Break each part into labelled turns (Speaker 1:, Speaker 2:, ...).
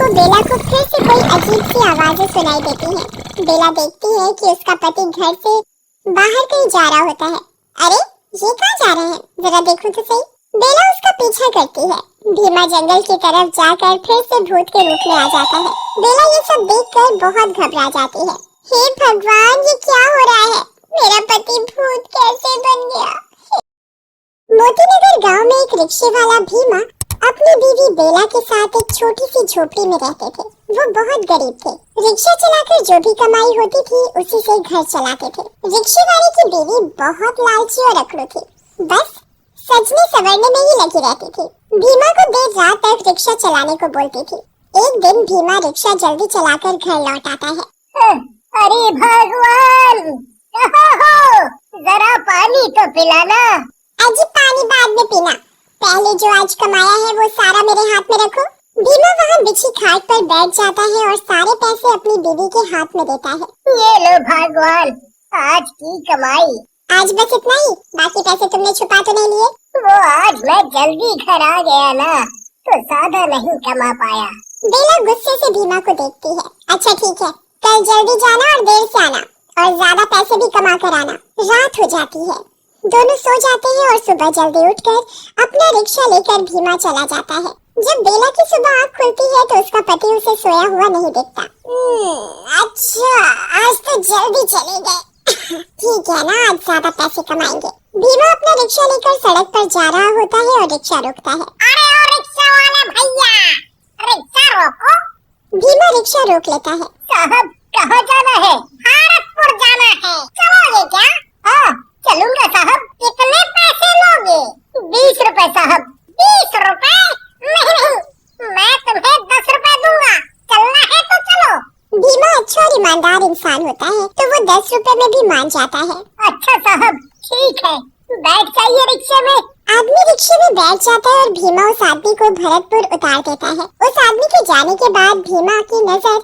Speaker 1: को बेला को फिर से कोई अजीब सी आवाजें सुनाई देती हैं। बेला देखती है कि उसका पति घर से बाहर कहीं जा रहा होता है। अरे ये कहाँ जा रहे हैं, जरा देखो तो सही। बेला उसका पीछा करती है। भीमा जंगल की तरफ जाकर फिर से भूत के रूप में आ जाता है। बेला ये सब देखकर बहुत घबरा जाती है। हे भगवान, ये क्या हो रहा है? मेरा पति भूत कैसे बन गया? मोतीनगर गांव में एक रिक्शे वाला भीमा अपनी बीवी बेला के साथ एक छोटी सी झोपड़ी में रहते थे। वो बहुत गरीब थे। रिक्शा चलाकर जो भी कमाई होती थी उसी से घर चलाते थे। रिक्शे वाले की बीवी बहुत लालची और अकड़ू थी। बस सजने संवरने में ही लगी रहती थी। भीमा को देर रात तक रिक्शा चलाने को बोलती थी। एक दिन भीमा रिक्शा जल्दी चलाकर घर लौट आता है।
Speaker 2: अरे भगवान, कहाँ हो? जरा पानी तो पिलाना।
Speaker 1: अजी पानी बाद में पीना, पहले जो आज कमाया है वो सारा मेरे हाथ में रखो। भीमा वहाँ बिछी खाट पर बैठ जाता है और सारे पैसे अपनी बीवी के हाथ में देता है।
Speaker 2: ये लो भगवान, आज की कमाई।
Speaker 1: आज बस इतना ही? बाकी पैसे तुमने छुपा तो नहीं लिए?
Speaker 2: वो आज मैं जल्दी घर आ गया ना, तो ज्यादा नहीं कमा पाया।
Speaker 1: बेला गुस्से से भीमा को देखती है। अच्छा ठीक है, कल जल्दी जाना और देर से आना, और ज्यादा पैसे भी कमा कर आना। रात हो जाती है, दोनों सो जाते हैं और सुबह जल्दी उठकर अपना रिक्शा लेकर भीमा चला जाता है। जब बेला की सुबह आँख खुलती है तो उसका पति उसे सोया हुआ नहीं दिखता। अच्छा, आज तो जल्दी चले गए। ठीक है ना, आज ज्यादा पैसे कमाएंगे। भीमा अपना रिक्शा लेकर सड़क पर जा रहा होता है और रिक्शा रुकता है।
Speaker 2: अरे ओ रिक्शा वाले भैया, रिक्शा रोको।
Speaker 1: भीमा रिक्शा रोक लेता है।
Speaker 2: साहब, कहाँ जाना है? भारतपुर जाना है, चलोगे क्या? हाँ चलूंगा साहब। कितने पैसे लोगे? 20 रुपए साहब। 20 रुपए? नहीं, मैं तुम्हें 10 रुपए दूंगा। चलना है तो चलो।
Speaker 1: भीमा अच्छा और ईमानदार इंसान होता है तो वो 10 रुपए में भी मान जाता है।
Speaker 2: अच्छा साहब, ठीक है, बैठ जाइए रिक्शे में।
Speaker 1: आदमी रिक्शे में बैठ जाता है और भीमा उस आदमी को भरतपुर उतार देता है। उस आदमी के जाने के बाद भीमा की नजर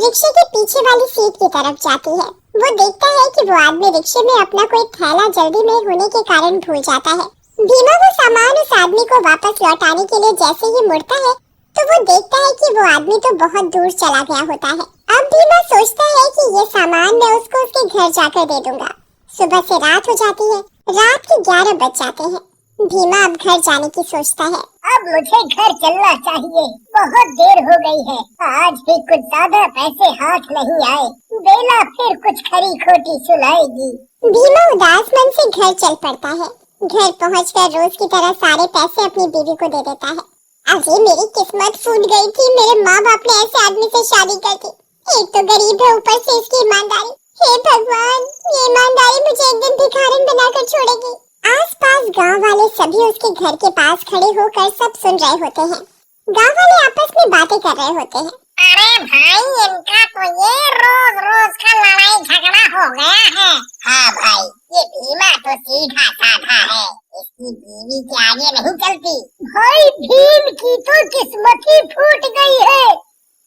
Speaker 1: रिक्शे के पीछे वाली सीट की तरफ जाती है। वो देखता है कि वो आदमी रिक्शे में अपना कोई थैला जल्दी में होने के कारण भूल जाता है। भीमा वो सामान उस आदमी को वापस लौटाने के लिए जैसे ही मुड़ता है तो वो देखता है कि वो आदमी तो बहुत दूर चला गया होता है। अब भीमा सोचता है कि ये सामान मैं उसको उसके घर जाकर दे दूंगा। सुबह से रात हो जाती है। रात के 11 बज जाते हैं। भीमा अब घर जाने की सोचता है।
Speaker 2: अब मुझे घर चलना चाहिए, बहुत देर हो गई है। आज भी कुछ ज्यादा पैसे हाथ नहीं आए। बेला फिर कुछ खरी खोटी सुनाएगी।
Speaker 1: भीमा उदास मन से घर चल पड़ता है। घर पहुंचकर रोज की तरह सारे पैसे अपनी बीवी को दे देता है। अरे मेरी किस्मत फूट गई थी, मेरे माँ बाप ने ऐसे आदमी से शादी कर दी। एक तो गरीब है, ऊपर से इसकी ईमानदारी। हे भगवान, ये ईमानदारी मुझे एक दिन भिखारन बनाकर छोड़ेगी। आसपास गांव वाले सभी उसके घर के पास खड़े होकर सब सुन रहे होते हैं। गांव वाले आपस में बातें कर रहे होते हैं।
Speaker 2: अरे भाई, इनका तो ये रोज रोज का लड़ाई झगड़ा हो गया है। हाँ भाई, ये भीमा तो सीधा साधा है, इसकी बीवी के आगे नहीं चलती। भाई भीम की तो किस्मत ही फूट गई है।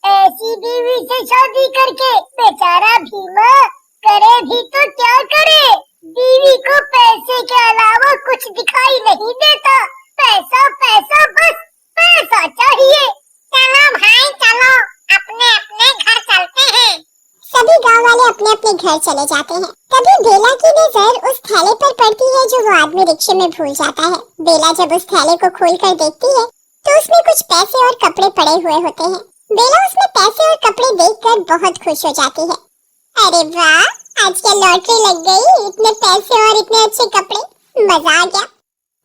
Speaker 2: ऐसी बीवी से शादी करके बेचारा भीमा करे भी तो क्या करे। बीवी को पैसे के अलावा कुछ दिखाई नहीं देता। पैसा पैसा, बस पैसा चाहिए। चलो भाई चलो, अपने अपने घर चलते हैं।
Speaker 1: सभी गांव वाले अपने अपने घर चले जाते हैं। तभी बेला की नजर उस थैले पर पड़ती है जो वो आदमी रिक्शे में भूल जाता है। बेला जब उस थैले को खोलकर देखती है तो उसमें कुछ पैसे और कपड़े पड़े हुए होते हैं। बेला उसमें पैसे और कपड़े देखकर बहुत खुश हो जाती है। अरे वाह, आज क्या लॉटरी लग गई, इतने पैसे और इतने अच्छे कपड़े, मजा आ गया।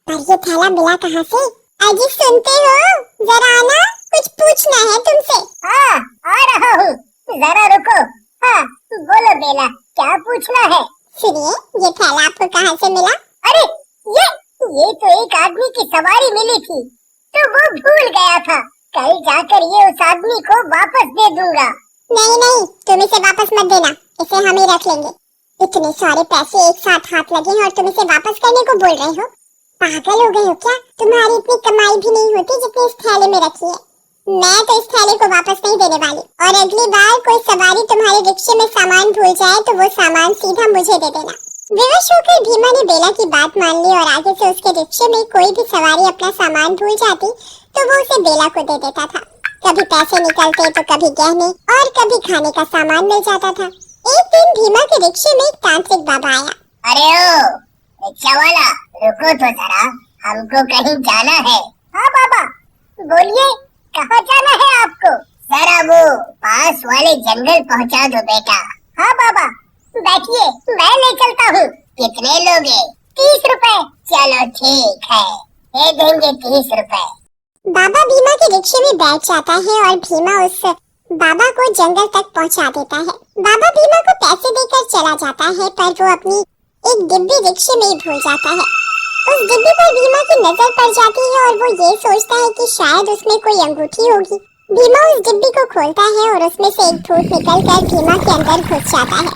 Speaker 1: पर ये थैला मिला कहाँ से? अजी सुनते हो, जरा आना, कुछ पूछना है तुमसे।
Speaker 2: हाँ आ रहा हूँ, जरा रुको। हाँ बोलो बेला, क्या पूछना है?
Speaker 1: सुनिए, ये थैला आपको कहाँ से मिला?
Speaker 2: अरे ये तो एक आदमी की सवारी मिली थी, तो वो भूल गया था। कल जाकर ये उस आदमी को वापस दे दूंगा।
Speaker 1: नहीं नहीं, तुम इसे वापस मत देना, इसे हम ही रख लेंगे। इतने सारे पैसे एक साथ हाथ लगे हैं और तुम इसे वापस करने को बोल रहे हो? पागल हो गए हो क्या? तुम्हारी इतनी कमाई भी नहीं होती जितनी इस थैले में रखी है। मैं तो इस थैले को वापस नहीं देने वाली, और अगली बार कोई सवारी तुम्हारे रिक्शे में सामान भूल जाए तो वो सामान सीधा मुझे दे देना। विवश होकर भीमा ने बेला की बात मान ली और आगे से उसके रिक्शे में कोई भी सवारी अपना सामान भूल जाती तो वो उसे बेला को दे देता था। कभी पैसे निकलते तो कभी गहने और कभी खाने का सामान मिल जाता था। एक दिन भीमा के रिक्शे में एक तांत्रिक बाबा आया।
Speaker 2: अरे ओ रिक्शा वाला, रुको तो जरा, हमको कहीं जाना है। हाँ बाबा, बोलिए, कहाँ जाना है आपको? जरा वो पास वाले जंगल पहुँचा दो बेटा। हाँ बाबा, बैठिए, मैं ले चलता हूँ। कितने लोगे? 30 रुपए। चलो ठीक है, दे देंगे 30 रुपए।
Speaker 1: बाबा भीमा के रिक्शे में बैठ जाता है और भीमा उस बाबा को जंगल तक पहुंचा देता है। बाबा भीमा को पैसे देकर चला जाता है, पर वो अपनी एक डिब्बी रिक्शे में ही भूल जाता है। उस डिब्बी पर भीमा की नजर पड़ जाती है और वो ये सोचता है कि शायद उसमें कोई अंगूठी होगी। भीमा उस डिब्बी को खोलता है और उसमें से एक भूत निकलकर भीमा के अंदर घुस जाता है।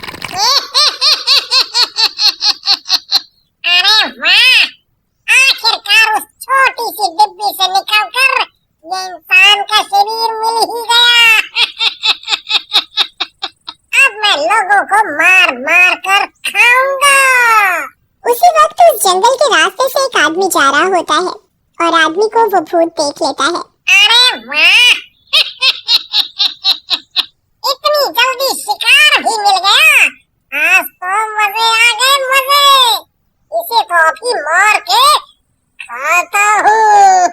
Speaker 2: अरे वाह, आखिरकार उस छोटी सी डिब्बी से निकलकर ये इंसान का शरीर मिल ही गया। अब मैं लोगों को मार मार कर खाऊंगा।
Speaker 1: उसी वक्त उस जंगल के रास्ते से एक आदमी जा रहा होता है और आदमी को वो भूत देख लेता है।
Speaker 2: अरे वाह, इतनी जल्दी शिकार भी मिल गया। आज तो मजे आ गए, मजे। इसे तो अभी मार के खाता हूँ।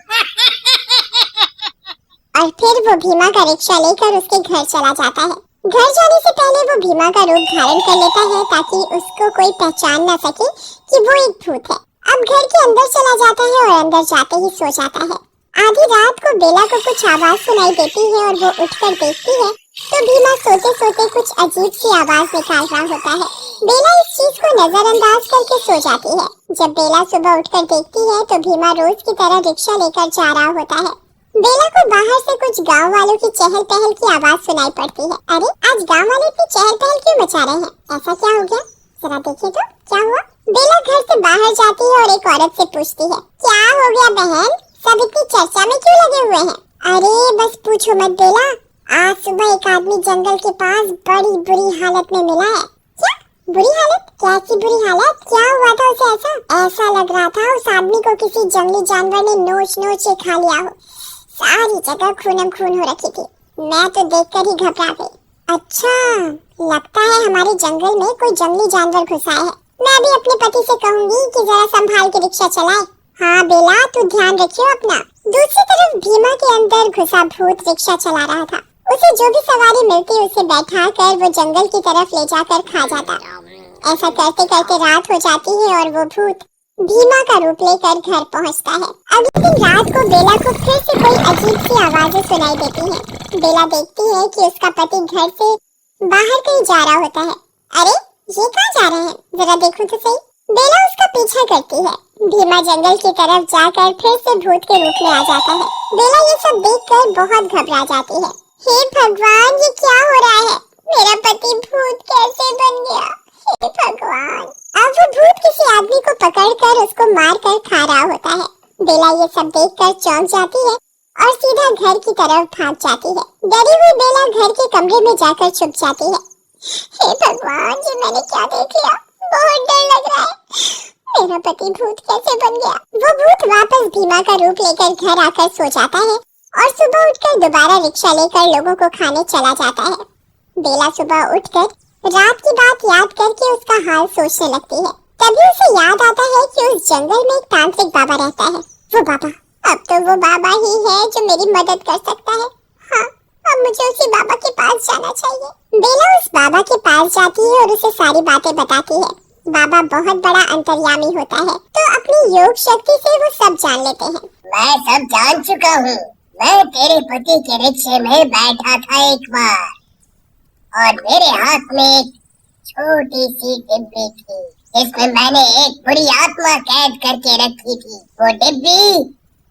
Speaker 1: और फिर वो भीमा का रिक्शा लेकर उसके घर चला जाता है। घर जाने से पहले वो भीमा का रूप धारण कर लेता है ताकि उसको कोई पहचान न सके कि वो एक भूत है। अब घर के अंदर चला जाता है और अंदर जाते ही सो जाता है। आधी रात को बेला को कुछ आवाज सुनाई देती है और वो उठकर देखती है तो भीमा सोते सोते कुछ अजीब सी आवाज निकाल रहा होता है। बेला इस चीज को नजरअंदाज करके सो जाती है। जब बेला सुबह उठकर देखती है तो भीमा रोज की तरह रिक्शा लेकर जा रहा होता है। बेला को बाहर से कुछ गांव वालों की चहल पहल की आवाज सुनाई पड़ती है। अरे आज गांव वाले इतनी चहल पहल क्यों मचा रहे हैं? ऐसा क्या हो गया? जरा देखिए तो क्या हुआ। बेला घर से बाहर जाती है और एक औरत से पूछती है, क्या हो गया बहन, सब इतनी चर्चा में क्यों लगे हुए हैं? अरे बस पूछो मत बेला, आज सुबह एक आदमी जंगल के पास बड़ी बुरी हालत में मिला है। क्या बुरी हालत? कैसी बुरी हालत? क्या हुआ था उसे? ऐसा लग रहा था उस आदमी को किसी जंगली जानवर ने नोच नोच के खा लिया हो। सारी जगह खूनम खून हो रखी थी। मैं तो देखकर ही घबरा गई। अच्छा, लगता है हमारे जंगल में कोई जंगली जानवर घुसा है। मैं भी अपने पति से कहूंगी कि जरा संभाल के रिक्शा चलाए। हाँ बेला, तू ध्यान रखियो अपना। दूसरी तरफ भीमा के अंदर घुसा भूत रिक्शा चला रहा था। उसे जो भी सवारी मिलती उसे बैठा कर वो जंगल की तरफ ले जाकर खा जाता। ऐसा करते करते रात हो जाती है और वो भूत भीमा का रूप लेकर घर पहुंचता है। अगले दिन रात को बेला को फिर से कोई अजीब सी आवाजें सुनाई देती हैं। बेला देखती है कि उसका पति घर से बाहर कहीं जा रहा होता है। अरे ये कहाँ जा रहे हैं? जरा देखो तो सही। बेला उसका पीछा करती है। भीमा जंगल की तरफ जाकर फिर से भूत के रूप में आ जाता है। बेला ये सब देखकर बहुत घबरा जाती है। हे भगवान, ये क्या हो रहा है? मेरा पति भूत कैसे बन गया? हे भगवान। अब वो भूत किसी आदमी को पकड़कर उसको मारकर खा रहा होता है। बेला ये सब देखकर चौंक जाती है और सीधा घर की तरफ भाग जाती है। डरी हुई बेला घर के कमरे में जाकर छुप जाती है। हे भगवान, ये मैंने क्या देख लिया? बहुत डर लग रहा है। मेरा पति भूत कैसे बन गया? वो भूत वापस भीमा का रूप लेकर घर आकर सो जाता है और सुबह उठकर दोबारा रिक्शा लेकर लोगों को खाने चला जाता है। बेला सुबह उठकर रात की बात याद करके उसका हाल सोचने लगती है। तभी उसे याद आता है कि उस जंगल में एक तांत्रिक बाबा रहता है। वो बाबा, अब तो वो बाबा ही है जो मेरी मदद कर सकता है। हाँ, अब मुझे उसी बाबा के पास जाना चाहिए। बेला उस बाबा के पास जाती है और उसे सारी बातें बताती है। बाबा बहुत बड़ा अंतर्यामी होता है, तो अपनी योग शक्ति से वो सब जान लेते हैं।
Speaker 2: मैं सब जान चुका हूँ। मैं तेरे पति के रिक्शे में बैठा था एक बार और मेरे हाथ में एक छोटी सी डिब्बी थी जिसमें मैंने एक बुरी आत्मा कैद करके रखी थी। वो डिब्बी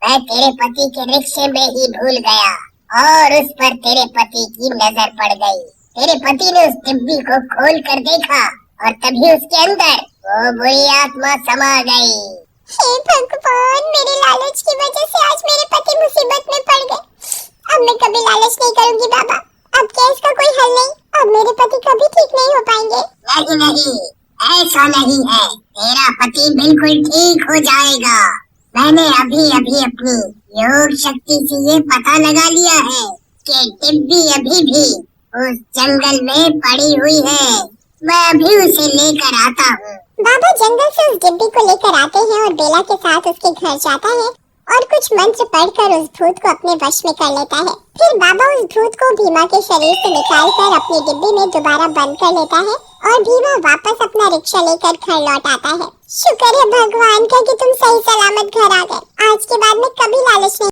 Speaker 2: मैं तेरे पति के रिक्शे में ही भूल गया और उस पर तेरे पति की नजर पड़ गई। तेरे पति ने उस डिब्बी को खोल कर देखा और तभी उसके अंदर वो बुरी आत्मा समा गई।
Speaker 1: हे भगवान, मेरे लालच की वजह से आज मेरे पति मुसीबत में पड़ गए। अब मैं कभी लालच नहीं करूंगी बाबा। अब क्या इसका कोई हल नहीं? अब मेरे पति कभी ठीक नहीं हो पाएंगे।
Speaker 2: नहीं नहीं, ऐसा नहीं है। तेरा पति बिल्कुल ठीक हो जाएगा। मैंने अभी अभी अपनी योग शक्ति से ये पता लगा लिया है कि टिब्बी अभी भी उस जंगल में पड़ी हुई है। मैं अभी उसे लेकर आता हूँ।
Speaker 1: बाबा जंगल से उस डिब्बी को लेकर आते हैं और बेला के साथ उसके घर जाता है और कुछ मंत्र पढ़कर उस भूत को अपने वश में कर लेता है। फिर बाबा उस भूत को भीमा के शरीर से निकालकर अपनी डिब्बी में दोबारा बंद कर लेता है और भीमा वापस अपना रिक्शा लेकर घर लौट आता है। शुक्र है भगवान का कि तुम सही सलामत घर आ गए। आज के बाद मैं कभी लालच नहीं